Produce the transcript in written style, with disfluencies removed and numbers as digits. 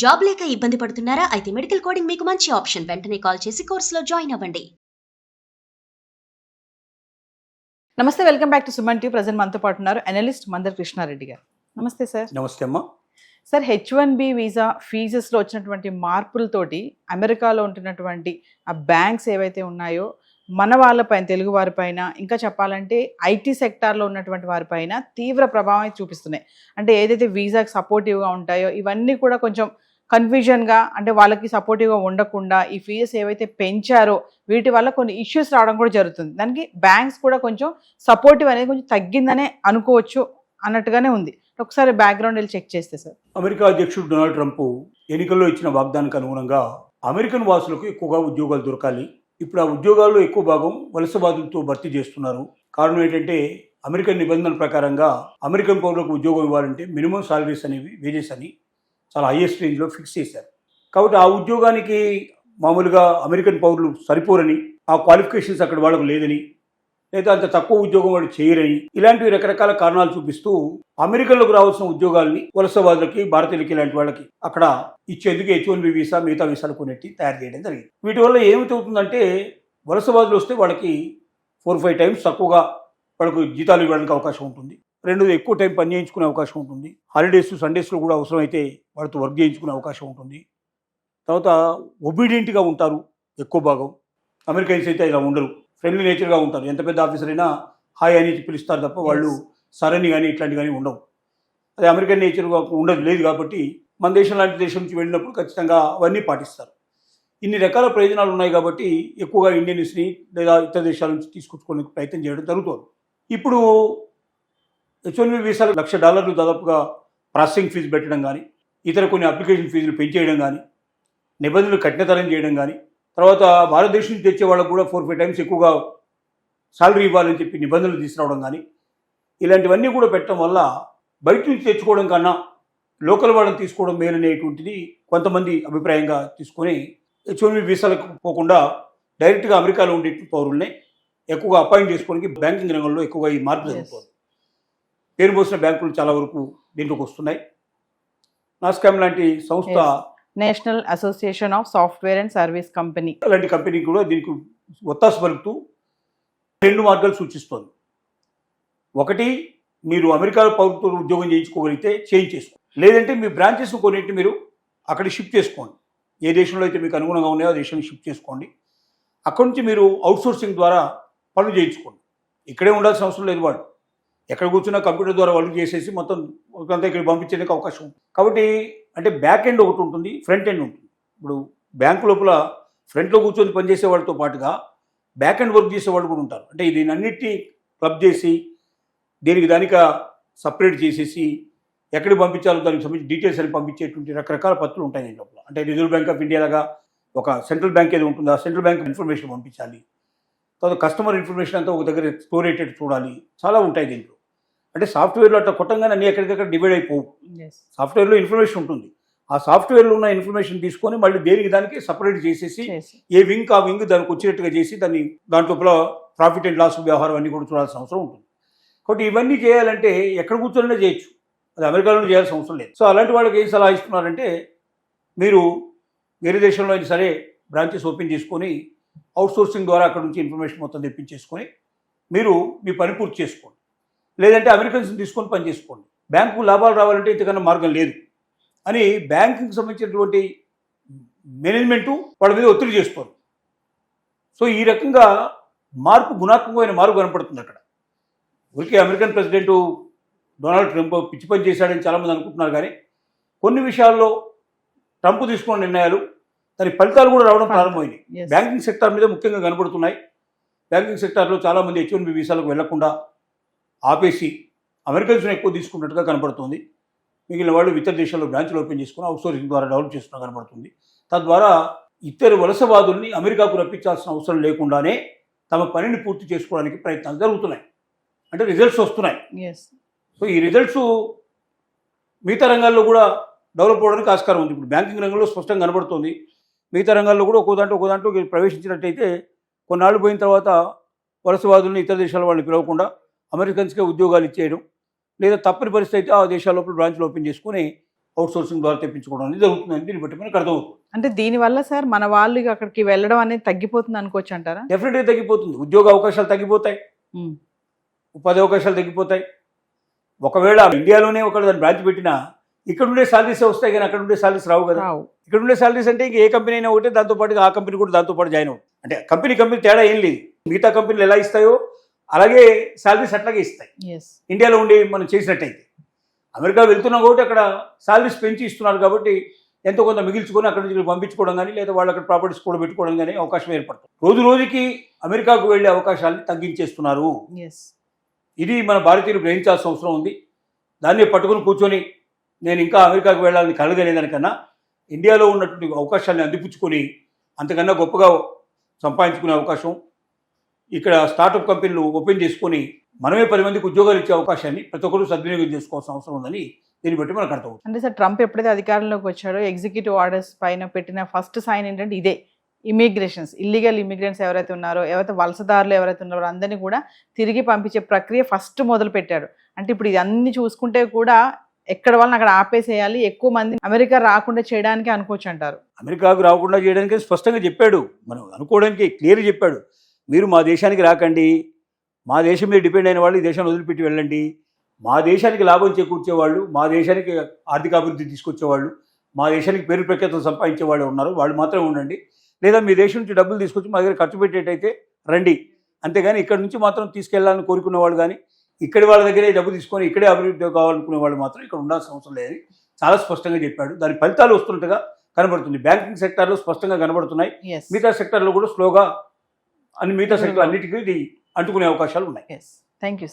Job లేక ఇబ్బంది పడుతున్నారా? అయితే మెడికల్ కోడింగ్ మీకు మంచి ఆప్షన్. వెంటనే కాల్ చేసి కోర్సులో జాయిన్ అవ్వండి. నమస్తే, welcome back to Suman TV. Present మనతో పాటు ఉన్నారు అనలిస్ట్ మందర్ కృష్ణారెడ్డి గారు. నమస్తే సార్. నమస్తే అమ్మా. సార్, H1B వీసా ఫీజెస్లో వచ్చినటువంటి మార్పులతోటి అమెరికాలో ఉంటున్నటువంటి ఆ బ్యాంక్స్ ఏవైతే ఉన్నాయో మన వాళ్ళపైన, తెలుగు వారిపైన, ఇంకా చెప్పాలంటే ఐటీ సెక్టార్లో ఉన్నటువంటి వారిపైన తీవ్ర ప్రభావం చూపిస్తున్నాయి. అంటే ఏదైతే వీసాకి సపోర్టివ్గా ఉంటాయో ఇవన్నీ కూడా కొంచెం కన్ఫ్యూజన్గా, అంటే వాళ్ళకి సపోర్టివ్గా ఉండకుండా ఈ ఫీజెస్ ఏవైతే పెంచారో వీటి వల్ల కొన్ని ఇష్యూస్ రావడం కూడా జరుగుతుంది. దానికి బ్యాంక్స్ కూడా కొంచెం సపోర్టివ్ అనేది కొంచెం తగ్గిందనే అనుకోవచ్చు అన్నట్టుగానే ఉంది. ఒకసారి బ్యాక్గ్రౌండ్ వెళ్ళి చెక్ చేస్తే సార్. అమెరికా అధ్యక్షుడు డొనాల్డ్ ట్రంప్ ఎన్నికల్లో ఇచ్చిన వాగ్దానానికి అనుగుణంగా అమెరికన్ వాసులకు ఎక్కువగా ఉద్యోగాలు దొరకాలి. ఇప్పుడు ఆ ఉద్యోగాల్లో ఎక్కువ భాగం వలసవాదులతో భర్తీ చేస్తున్నారు. కారణం ఏంటంటే అమెరికన్ నిబంధనల ప్రకారంగా అమెరికన్ పౌరులకు ఉద్యోగం ఇవ్వాలంటే మినిమం సాలరీస్ అనేవి, వేజెస్ అని చాలా హైయెస్ట్ రేంజ్లో ఫిక్స్ చేశారు. కాబట్టి ఆ ఉద్యోగానికి మామూలుగా అమెరికన్ పౌరులు సరిపోరని, ఆ క్వాలిఫికేషన్స్ అక్కడ వాళ్ళకు లేదని, లేదా అంత తక్కువ ఉద్యోగం వాళ్ళు చేయరని, ఇలాంటివి రకరకాల కారణాలు చూపిస్తూ అమెరికన్లకు రావాల్సిన ఉద్యోగాల్ని వలసవాదులకి, భారతీయులకి, ఇలాంటి వాళ్ళకి అక్కడ ఇచ్చేందుకు H1B వీసా, మిగతా వీసాలు కొన్నిటి తయారు చేయడం జరిగింది. వీటి వల్ల ఏమిటవుతుందంటే వలసవాదులు వస్తే వాళ్ళకి 4-5 టైమ్స్ తక్కువగా వాళ్ళకు జీతాలు ఇవ్వడానికి అవకాశం ఉంటుంది. రెండోది, ఎక్కువ టైం పని చేయించుకునే అవకాశం ఉంటుంది. హాలిడేస్, సండేస్లో కూడా అవసరమైతే వాళ్ళతో వర్క్ చేయించుకునే అవకాశం ఉంటుంది. తర్వాత ఒబీడియంట్గా ఉంటారు ఎక్కువ భాగం. అమెరికన్స్ అయితే ఇలా ఉండరు, ఫ్రెండ్లీ నేచర్గా ఉంటారు. ఎంత పెద్ద ఆఫీసర్ అయినా హాయ్ అని పిలుస్తారు తప్ప వాళ్ళు సరని కానీ ఇట్లాంటి కానీ ఉండవు. అది అమెరికన్ నేచర్గా లేదు కాబట్టి మన దేశం లాంటి దేశం నుంచి వెళ్ళినప్పుడు ఖచ్చితంగా అవన్నీ పాటిస్తారు. ఇన్ని రకాల ప్రయోజనాలు ఉన్నాయి కాబట్టి ఎక్కువగా ఇండియన్స్ని లేదా ఇతర దేశాల నుంచి తీసుకొచ్చుకోవడానికి ప్రయత్నం చేయడం జరుగుతుంది. ఇప్పుడు H1B వీసాలు $1,00,000 దాదాపుగా ప్రాసెసింగ్ ఫీజు పెట్టడం కానీ, ఇతర కొన్ని అప్లికేషన్ ఫీజులు పెంచేయడం కానీ, నిబంధనలు కఠినతరం చేయడం కానీ, తర్వాత భారతదేశం నుంచి తెచ్చే వాళ్ళకు కూడా 4-5 టైమ్స్ ఎక్కువగా సాలరీ ఇవ్వాలని చెప్పి నిబంధనలు తీసుకురావడం కానీ, ఇలాంటివన్నీ కూడా పెట్టడం వల్ల బయట నుంచి తెచ్చుకోవడం కన్నా లోకల్ వాళ్ళని తీసుకోవడం మేలనేటువంటిది కొంతమంది అభిప్రాయంగా తీసుకొని H1B వీసాలకు పోకుండా డైరెక్ట్గా అమెరికాలో ఉండే పౌరుల్ని ఎక్కువగా అపాయింట్ చేసుకోవడానికి బ్యాంకింగ్ రంగంలో ఎక్కువగా ఈ మార్పు జరుగుతుంది. పేరు పోసిన బ్యాంకులు చాలా వరకు దీంట్లోకి వస్తున్నాయి. నాస్కామ్ లాంటి సంస్థ, national association of software and service company, అలాంటి కంపెనీ కూడా దీనికి ఒత్తాసు పలుకుతూ 2 మార్గాలు సూచిస్తోంది. ఒకటి, మీరు అమెరికా పౌరులతో ఉద్యోగం చేయించుకోగలిగితే చేంజ్ చేసుకోండి, లేదంటే మీ బ్రాంచెస్ కొన్నింటిని మీరు అక్కడ షిఫ్ట్ చేసుకోండి. ఏ దేశంలో అయితే మీకు అనుగుణంగా ఉన్నాయో ఆ దేశాన్ని షిఫ్ట్ చేసుకోండి. అక్కడి నుంచి మీరు అవుట్సోర్సింగ్ ద్వారా పనులు చేయించుకోండి. ఇక్కడే ఉండాల్సిన అవసరం లేదు. వాళ్ళు ఎక్కడ కూర్చున్నా కంప్యూటర్ ద్వారా వాళ్ళు చేసేసి మొత్తం అంతా ఇక్కడ పంపించేందుకు అవకాశం ఉంటుంది. కాబట్టి అంటే బ్యాక్ ఎండ్ ఒకటి ఉంటుంది, ఫ్రంట్ ఎండ్ ఉంటుంది. ఇప్పుడు బ్యాంకు లోపల ఫ్రంట్లో కూర్చొని పనిచేసే వాళ్ళతో పాటుగా బ్యాక్ ఎండ్ వర్క్ చేసే వాళ్ళు కూడా ఉంటారు. అంటే దీని అన్నిటినీ క్లబ్ చేసి దేనికి దానిక సపరేట్ చేసేసి ఎక్కడికి పంపించాలో దానికి సంబంధించి డీటెయిల్స్ అని పంపించేటువంటి రకరకాల పత్రులు ఉంటాయి దీని లోపల. అంటే రిజర్వ్ బ్యాంక్ ఆఫ్ ఇండియా లాగా ఒక సెంట్రల్ బ్యాంక్ ఏది ఉంటుందో ఆ సెంట్రల్ బ్యాంక్ ఇన్ఫర్మేషన్ పంపించాలి. తర్వాత కస్టమర్ ఇన్ఫర్మేషన్ అంతా ఒక దగ్గర స్టోర్ అయ్యేటట్టు చూడాలి. చాలా ఉంటాయి దీంట్లో. అంటే సాఫ్ట్వేర్లో అట్లా కొట్టంగానే అన్ని ఎక్కడికక్కడ డివైడ్ అయిపోవు. సాఫ్ట్వేర్లో ఇన్ఫర్మేషన్ ఉంటుంది. ఆ సాఫ్ట్వేర్లో ఉన్న ఇన్ఫర్మేషన్ తీసుకొని మళ్ళీ దేనికి దానికి సపరేట్ చేసేసి ఏ వింగ్ ఆ వింగ్ దానికి వచ్చినట్టుగా చేసి దాంట్లో ప్రాఫిట్ అండ్ లాస్ వ్యవహారం అన్నీ కూడా చూడాల్సిన అవసరం ఉంటుంది. కాబట్టి ఇవన్నీ చేయాలంటే ఎక్కడ కూర్చొని చేయొచ్చు, అది అమెరికాలో చేయాల్సిన అవసరం లేదు. సో అలాంటి వాళ్ళకి ఏం సలహా ఇస్తున్నారంటే, మీరు వేరే దేశంలో అయినా సరే బ్రాంచెస్ ఓపెన్ చేసుకొని అవుట్సోర్సింగ్ ద్వారా అక్కడ నుంచి ఇన్ఫర్మేషన్ మొత్తం తెప్పించేసుకొని మీరు మీ పని పూర్తి చేసుకోండి. లేదంటే అమెరికన్స్ని తీసుకొని పని చేసుకోండి. బ్యాంకు లాభాలు రావాలంటే ఇంతకన్నా మార్గం లేదు అని బ్యాంకింగ్కి సంబంధించినటువంటి మేనేజ్మెంటు వాళ్ళ మీద ఒత్తిడి చేస్తారు. సో ఈ రకంగా మార్పు, గుణాత్మకమైన మార్పు కనపడుతుంది అక్కడ. ఊరికే అమెరికన్ ప్రెసిడెంట్ డొనాల్డ్ ట్రంప్ పిచ్చి పని చేశాడని చాలామంది అనుకుంటున్నారు. కానీ కొన్ని విషయాల్లో ట్రంప్ తీసుకున్న నిర్ణయాలు దాని ఫలితాలు కూడా రావడం ప్రారంభమైంది. బ్యాంకింగ్ సెక్టార్ మీద ముఖ్యంగా కనబడుతున్నాయి. బ్యాంకింగ్ సెక్టార్లో చాలామంది H1B వీసాలకు వెళ్లకుండా ఆపేసి అమెరికన్స్ని ఎక్కువ తీసుకున్నట్టుగా కనబడుతుంది. మిగిలిన వాళ్ళు ఇతర దేశాల్లో బ్రాంచ్లు ఓపెన్ చేసుకుని అవుట్సోర్సింగ్ ద్వారా డెవలప్ చేస్తున్నా కనబడుతుంది. తద్వారా ఇతర వలసవాదుల్ని అమెరికాకు రప్పించాల్సిన అవసరం లేకుండానే తమ పనిని పూర్తి చేసుకోవడానికి ప్రయత్నాలు జరుగుతున్నాయి. అంటే రిజల్ట్స్ వస్తున్నాయి. సో ఈ రిజల్ట్స్ మిగతా రంగాల్లో కూడా డెవలప్ అవ్వడానికి ఆస్కారం ఉంది. ఇప్పుడు బ్యాంకింగ్ రంగంలో స్పష్టంగా కనబడుతుంది. మిగతా రంగాల్లో కూడా ఒక్కో దాంట్లో ప్రవేశించినట్టయితే కొన్నాళ్ళు పోయిన తర్వాత వలసవాదుల్ని ఇతర దేశాల వాళ్ళని పిలవకుండా అమెరికన్స్కే ఉద్యోగాలు ఇచ్చేయడం, లేదా తప్పని పరిస్థితి అయితే ఆ దేశాల లోపల బ్రాంచ్లు ఓపెన్ చేసుకుని అవుట్ సోర్సింగ్ ద్వారా తెప్పించుకోవడం అనేది జరుగుతుందని దీన్ని బట్టి మనకు అర్థమవుతుంది. అంటే దీనివల్ల సార్ మన వాళ్ళు ఇక అక్కడికి వెళ్ళడం అనేది తగ్గిపోతుంది అనుకోవచ్చు అంటారా? డెఫినెట్గా తగ్గిపోతుంది. ఉద్యోగ అవకాశాలు తగ్గిపోతాయి, ఉపాధి అవకాశాలు తగ్గిపోతాయి. ఒకవేళ ఇండియాలోనే ఒకవేళ దాన్ని బ్రాంచ్ పెట్టినా ఇక్కడ ఉండే సాలరీస్ వస్తాయి కానీ అక్కడ ఉండే సాలరీస్ రావు కదా. ఇక్కడ ఉండే సాలరీస్ అంటే ఇంక ఏ కంపెనీ అయినా ఒకటే, దాంతోపాటు ఆ కంపెనీ కూడా దాంతోపాటు జాయిన్ అవుతుంది. అంటే కంపెనీ తేడా ఏం లేదు. మిగతా కంపెనీలు ఎలా ఇస్తాయో అలాగే సాలరీస్ అట్లాగే ఇస్తాయి ఇండియాలో ఉండి మనం చేసినట్టయితే. అమెరికా వెళ్తున్నాం కాబట్టి అక్కడ సాలరీస్ పెంచి ఇస్తున్నారు కాబట్టి ఎంతో కొంత మిగిల్చుకొని అక్కడ నుంచి పంపించుకోవడం కానీ లేదా వాళ్ళు అక్కడ ప్రాపర్టీస్ కూడా పెట్టుకోవడం కానీ అవకాశం ఏర్పడుతుంది. రోజు రోజుకి అమెరికాకు వెళ్ళే అవకాశాలను తగ్గించేస్తున్నారు. ఇది మన భారతీయులు గ్రహించాల్సిన అవసరం ఉంది. దాన్ని పట్టుకుని కూర్చొని నేను ఇంకా అమెరికాకు వెళ్ళాలని కలగనేదానికన్నా ఇండియాలో ఉన్నటువంటి అవకాశాన్ని అందిపుచ్చుకొని అంతకన్నా గొప్పగా సంపాదించుకునే అవకాశం, ఇక్కడ స్టార్టప్ కంపెనీలు ఓపెన్ చేసుకొని మనమే 10 మందికి ఉద్యోగాలు ఇచ్చే అవకాశాన్ని ప్రతి ఒక్కరు సద్వినియోగం చేసుకోవాల్సిన అవసరం ఉందని దీన్ని బట్టి మనకు అర్థమవుతుంది. అంటే సార్ ట్రంప్ ఎప్పుడైతే అధికారంలోకి వచ్చాడో ఎగ్జిక్యూటివ్ ఆర్డర్స్ పైన పెట్టిన ఫస్ట్ సైన్ ఏంటంటే ఇదే, ఇమిగ్రేషన్స్, ఇల్లీగల్ ఇమిగ్రెంట్స్ ఎవరైతే ఉన్నారో, ఎవరైతే వలసదారులు ఎవరైతే ఉన్నారో అందరినీ కూడా తిరిగి పంపించే ప్రక్రియ ఫస్ట్ మొదలు పెట్టాడు. అంటే ఇప్పుడు ఇది అన్ని చూసుకుంటే కూడా ఎక్కడ వాళ్ళని అక్కడ ఆపేసేయాలి, ఎక్కువ మంది అమెరికా రాకుండా చేయడానికి అనుకోవచ్చు అంటారు. అమెరికాకు రాకుండా చేయడానికి స్పష్టంగా చెప్పాడు, మనం అనుకోవడానికి క్లియర్ చెప్పాడు. మీరు మా దేశానికి రాకండి, మా దేశం మీద డిపెండ్ అయిన వాళ్ళు ఈ దేశాన్ని వదిలిపెట్టి వెళ్ళండి, మా దేశానికి లాభం చేకూర్చేవాళ్ళు, మా దేశానికి ఆర్థికాభివృద్ధి తీసుకొచ్చేవాళ్ళు, మా దేశానికి పేరు ప్రఖ్యాతం సంపాదించే వాళ్ళు ఉన్నారు, వాళ్ళు మాత్రమే ఉండండి. లేదా మీ దేశం నుంచి డబ్బులు తీసుకొచ్చి మా దగ్గర ఖర్చు పెట్టేటైతే రండి. అంతేగాని ఇక్కడ నుంచి మాత్రం తీసుకెళ్లాలని కోరుకునే వాళ్ళు కానీ ఇక్కడి వాళ్ళ దగ్గరే డబ్బు తీసుకొని ఇక్కడే అభివృద్ధి కావాలనుకునే వాళ్ళు మాత్రం ఇక్కడ ఉండాల్సిన అవసరం లేదని చాలా స్పష్టంగా చెప్పాడు. దాని ఫలితాలు వస్తున్నట్టుగా కనబడుతుంది. బ్యాంకింగ్ సెక్టార్లో స్పష్టంగా కనబడుతున్నాయి. మిగతా సెక్టార్లో కూడా స్లోగా మిగతా సెక్టర్ అన్నిటికీ ఇది అంటుకునే అవకాశాలు ఉన్నాయి. Thank you.